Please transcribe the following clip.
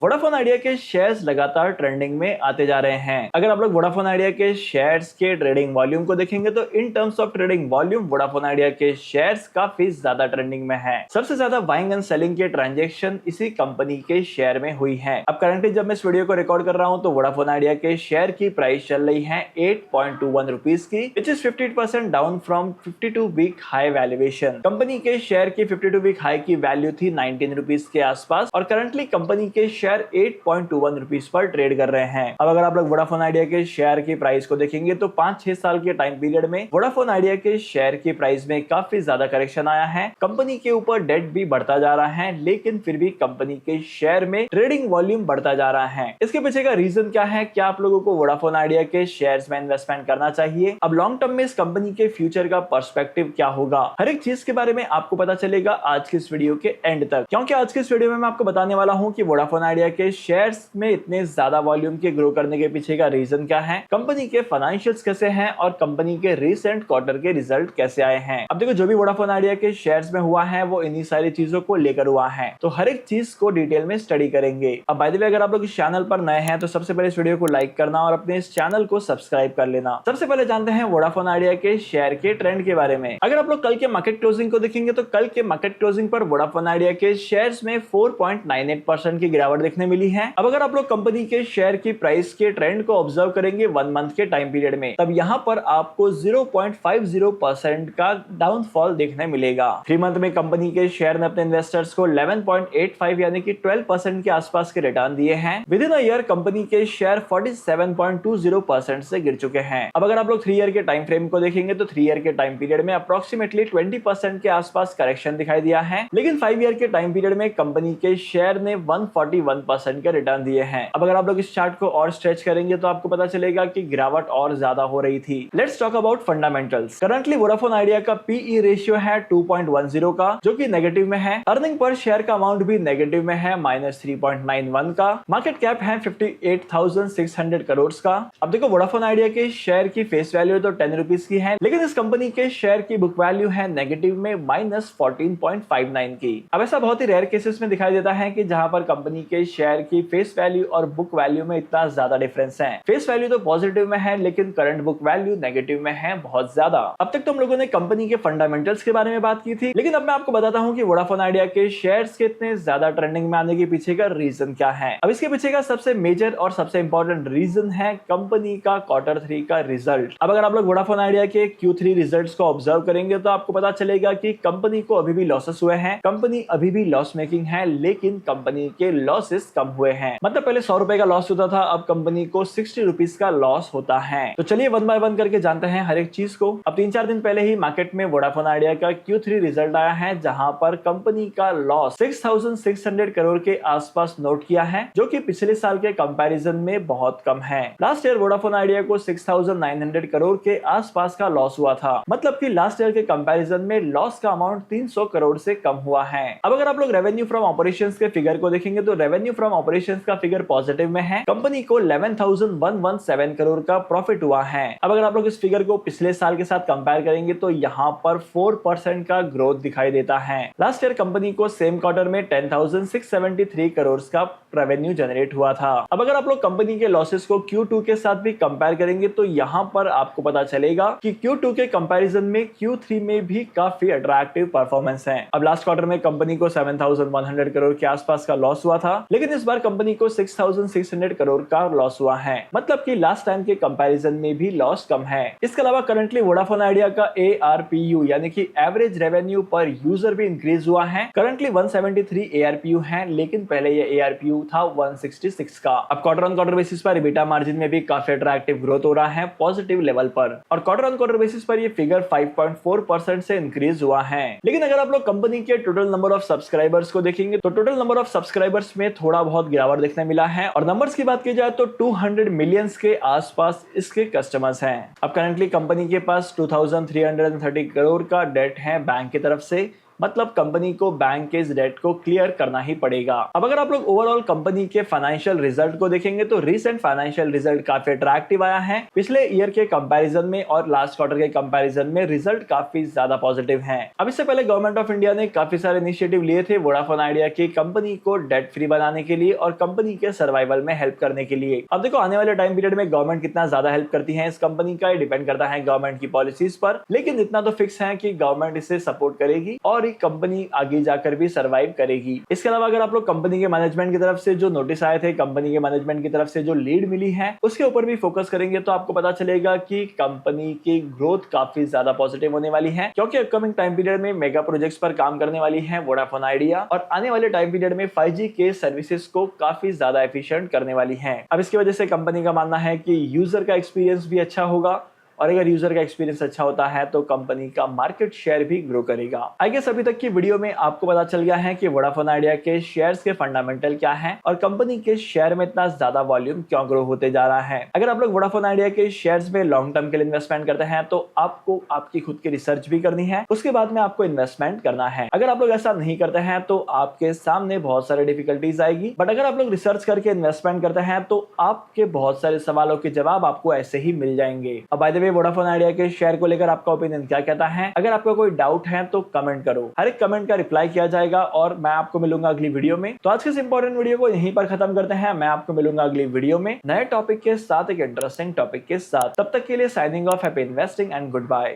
Vodafone Idea के shares लगातार trending में आते जा रहे हैं। अगर आप लोग वोडाफोन आइडिया के शेयर्स के ट्रेडिंग वॉल्यूम को देखेंगे तो in terms of trading volume Vodafone Idea के शेयर्स काफी ज्यादा ट्रेंडिंग में है। सबसे ज्यादा बाइंग एंड सेलिंग के ट्रांजेक्शन इसी कंपनी के शेयर में हुई है। अब करंटली जब मैं इस वीडियो को रिकॉर्ड कर रहा हूं तो वोडाफोन आइडिया के शेयर की प्राइस चल रही है 8.21 रुपीज की, which is 50% down from 52 week high valuation. Company के शेयर की 52 वीक हाई की वैल्यू थी 19 रुपीज के आसपास और करंटली कंपनी के शेयर 8.21 रुपीज पर ट्रेड कर रहे हैं। अब अगर आप लोग वोडाफोन आइडिया के शेयर की प्राइस को देखेंगे तो 5-6 साल के टाइम पीरियड में वोडाफोन आइडिया के शेयर की प्राइस में काफी ज्यादा करेक्शन आया है। कंपनी के ऊपर डेट भी बढ़ता जा रहा है, लेकिन फिर भी कंपनी के शेयर में ट्रेडिंग वॉल्यूम बढ़ता जा रहा है। इसके पीछे का रीजन क्या है? क्या आप लोगों को वोडाफोन आइडिया के शेयर्स में इन्वेस्टमेंट करना चाहिए? अब लॉन्ग टर्म में इस कंपनी के फ्यूचर का पर्सपेक्टिव क्या होगा? हर एक चीज के बारे में आपको पता चलेगा आज के इस वीडियो के एंड तक, क्योंकि आज के इस वीडियो में मैं आपको बताने वाला हूं कि वोडाफोन आइडिया के शेयर्स में इतने ज्यादा वॉल्यूम के ग्रो करने के पीछे का रीजन क्या है, कंपनी के फाइनेंशियल्स कैसे हैं और कंपनी के रिसेंट क्वार्टर के रिजल्ट कैसे आए हैं। अब देखो, जो भी वोडाफोन आइडिया के शेयर्स में हुआ है वो इन्हीं सारी चीजों को लेकर हुआ है, तो हर एक चीज को डिटेल में स्टडी करेंगे। अब बाय द वे, अगर आप लोग इस चैनल पर नए हैं तो सबसे पहले इस वीडियो को लाइक करना और अपने इस चैनल को सब्सक्राइब कर लेना। सबसे पहले जानते हैं वोडाफोन आइडिया के शेयर के ट्रेंड के बारे में। अगर आप लोग कल के मार्केट क्लोजिंग को देखेंगे तो कल के मार्केट क्लोजिंग पर वोडाफोन आइडिया के शेयर्स में 4.98% की गिरावट देखने मिली है। अब अगर आप लोग कंपनी के शेयर की प्राइस के ट्रेंड को ऑब्जर्व करेंगे 1 मंथ के टाइम पीरियड में, तब यहां पर आपको 0.50% का डाउनफॉल देखने मिलेगा। 3 मंथ में कंपनी के शेयर ने अपने इन्वेस्टर्स को 11.85 यानी कि 12% के आसपास के रिटर्न दिए हैं। With in a year company के शेयर 47.20% से गिर चुके हैं। अब अगर आप लोग 3 ईयर के टाइम फ्रेम को देखेंगे तो 3 ईयर के टाइम पीरियड में अप्रोक्सीमेटली 20% के आसपास करेक्शन दिखाई दिया है, लेकिन 5 ईयर के टाइम पीरियड में कंपनी के शेयर ने 141% के रिटर्न दिए हैं। अब अगर आप लोग इस चार्ट को और स्ट्रेच करेंगे तो आपको पता चलेगा कि गिरावट और ज्यादा हो रही थी। Let's talk about fundamentals. Currently Vodafone idea का पीई रेशियो है 2.10 का, जो कि नेगेटिव में है। अर्निंग पर शेयर का अमाउंट भी नेगेटिव में है, -3.91 का। मार्केट कैप है 58,600 करोड़ का। अब देखो, वोडाफोन आइडिया के शेयर की फेस वैल्यू तो 10 रुपीज की है, लेकिन इस कंपनी के शेयर की बुक वैल्यू है नेगेटिव में -14.59 की। अब ऐसा बहुत ही रेयर केसेस में दिखाई देता है कि जहां पर कंपनी के शेयर की फेस वैल्यू और बुक वैल्यू में इतना ज्यादा डिफरेंस है। फेस वैल्यू तो पॉजिटिव में है, लेकिन करंट बुक वैल्यू नेगेटिव में है बहुत ज्यादा। अब तक तो हम लोगों ने कंपनी के फंडामेंटल्स के बारे में बात की थी, लेकिन अब मैं आपको बताता हूं कि वोडाफोन आइडिया के शेयर्स के इतने ज्यादा ट्रेंडिंग में आने के पीछे का रीजन क्या है। अब इसके पीछे का सबसे मेजर और सबसे इंपॉर्टेंट रीजन है कंपनी का Q3 का रिजल्ट। अब अगर आप लोग वोडाफोन आइडिया के Q3 रिजल्ट्स को ऑब्जर्व करेंगे तो आपको पता चलेगा कि कंपनी को अभी भी लॉसेस हुए हैं, कंपनी अभी भी लॉस मेकिंग है, लेकिन कंपनी के लॉसेस कम हुए हैं। मतलब पहले 100 रुपए का लॉस होता था, अब कंपनी को 60 रुपीज का लॉस होता है। तो चलिए वन बाय वन करके जानते हैं हर एक चीज को। अब 3-4 दिन पहले ही मार्केट में वोडाफोन आइडिया का Q3 रिजल्ट आया है, जहां पर कंपनी का लॉस 6,600 करोड़ के आसपास नोट किया है, जो कि पिछले साल के कंपैरिजन में बहुत कम है। लास्ट ईयर वोडाफोन आइडिया को 6,900 करोड़ के आसपास का लॉस हुआ था, मतलब कि लास्ट ईयर के कंपैरिजन में लॉस का अमाउंट 300 करोड़ से कम हुआ है। अब अगर आप लोग रेवेन्यू फ्रॉम ऑपरेशंस के फिगर को देखेंगे तो रेवेन्यू फ्रॉम ऑपरेशंस का फिगर पॉजिटिव में है। कंपनी को 11,117 करोड़ का प्रॉफिट हुआ है। अब अगर आप लोग इस फिगर को पिछले साल के साथ कंपेयर करेंगे तो यहाँ पर 4% का ग्रोथ दिखाई देता है। लास्ट ईयर कंपनी को सेम क्वार्टर में 10,673 करोड़ का रेवेन्यू जनरेट हुआ था। अब अगर आप लोग कंपनी के लॉसेस को Q2 के साथ भी कंपेयर करेंगे तो यहाँ पर आपको पता चलेगा कि Q2 के कंपैरिजन में Q3 में भी काफी अट्रैक्टिव परफॉर्मेंस है। अब लास्ट क्वार्टर में कंपनी को 7,100 करोड़ के आसपास का लॉस हुआ था, लेकिन इस बार कंपनी को 6,600 करोड़ का लॉस हुआ है, मतलब कि लास्ट टाइम के कंपैरिजन में भी लॉस कम है। इसके अलावा करंटली वोडाफोन आइडिया का ARPU यानी कि एवरेज रेवेन्यू पर यूजर भी इंक्रीज हुआ है। करंटली 173 ARPU है, लेकिन पहले ये ARPU था 166 का। अब क्वार्टर ऑन क्वार्टर बेसिस पर EBITDA मार्जिन में भी काफी अट्रैक्टिव ग्रोथ हो रहा है पॉजिटिव लेवल पर, और क्वार्टर ऑन क्वार्टर बेसिस पर ये फिगर 5.4% से इंक्रीज हुआ है। लेकिन अगर आप लोग कंपनी के टोटल नंबर ऑफ सब्सक्राइबर्स को देखेंगे तो टोटल नंबर ऑफ सब्सक्राइबर्स में थोड़ा बहुत गिरावट देखने मिला है, और नंबर्स की बात की जाए तो 200 मिलियंस के आसपास इसके कस्टमर्स हैं। अब करंटली कंपनी के पास 2,330 करोड़ का डेट है बैंक की तरफ से, मतलब कंपनी को बैंक के इस डेट को क्लियर करना ही पड़ेगा। अब अगर आप लोग ओवरऑल कंपनी के फाइनेंशियल रिजल्ट को देखेंगे तो रिसेंट फाइनेंशियल रिजल्ट काफी अट्रैक्टिव आया है। पिछले ईयर के कंपैरिजन में और लास्ट क्वार्टर के कंपैरिजन में रिजल्ट काफी ज्यादा पॉजिटिव हैं। अब इससे पहले गवर्नमेंट ऑफ इंडिया ने काफी सारे इनिशिएटिव लिए थे वोडाफोन आइडिया की कंपनी को डेट फ्री बनाने के लिए और कंपनी के सर्वाइवल में हेल्प करने के लिए। अब देखो आने वाले टाइम पीरियड में गवर्नमेंट कितना ज्यादा हेल्प करती है इस कंपनी का डिपेंड करता है गवर्नमेंट की पॉलिसीज पर, लेकिन इतना तो फिक्स है कि गवर्नमेंट इसे सपोर्ट करेगी और ये कंपनी आगे जाकर भी सर्वाइव करेगी। इसके अलावा अगर आप लोग कंपनी के मैनेजमेंट की तरफ से जो नोटिस आए थे, कंपनी के मैनेजमेंट की तरफ से जो लीड मिली है उसके ऊपर भी फोकस करेंगे तो आपको पता चलेगा कि कंपनी की ग्रोथ काफी ज्यादा पॉजिटिव होने वाली है, क्योंकि अपकमिंग टाइम पीरियड में मेगा प्रोजेक्ट्स पर काम करने वाली है वोडाफोन आइडिया और आने वाले टाइम पीरियड में 5G के सर्विसेज को काफी ज्यादा एफिशिएंट करने वाली है। अब इसकी वजह से कंपनी का मानना है कि यूजर का एक्सपीरियंस भी अच्छा होगा और अगर यूजर का एक्सपीरियंस अच्छा होता है तो कंपनी का मार्केट शेयर भी ग्रो करेगा। आई गेस अभी तक की वीडियो में आपको पता चल गया है कि वोडाफोन आइडिया के शेयर्स के फंडामेंटल क्या हैं और कंपनी के शेयर में इतना ज्यादा वॉल्यूम क्यों ग्रो होते जा रहा है। अगर आप लोग वोडाफोन आइडिया के शेयर्स में लॉन्ग टर्म के लिए इन्वेस्टमेंट करते हैं तो आपको आपकी खुद की रिसर्च भी करनी है, उसके बाद में आपको इन्वेस्टमेंट करना है। अगर आप लोग ऐसा नहीं करते हैं तो आपके सामने बहुत सारे डिफिकल्टीज आएगी, बट अगर आप लोग रिसर्च करके इन्वेस्टमेंट करते हैं तो आपके बहुत सारे सवालों के जवाब आपको ऐसे ही मिल जाएंगे। अब by the way Vodafone Idea के शेयर को लेकर आपका ओपिनियन क्या कहता है? अगर आपका कोई डाउट है तो कमेंट करो, हर एक कमेंट का रिप्लाई किया जाएगा और मैं आपको मिलूंगा अगली वीडियो में। तो आज के इस इंपॉर्टेंट वीडियो को यहीं पर खत्म करते हैं। मैं आपको मिलूंगा अगली वीडियो में नए टॉपिक के साथ, एक इंटरेस्टिंग टॉपिक के साथ। तब तक के लिए signing off, happy investing and good bye.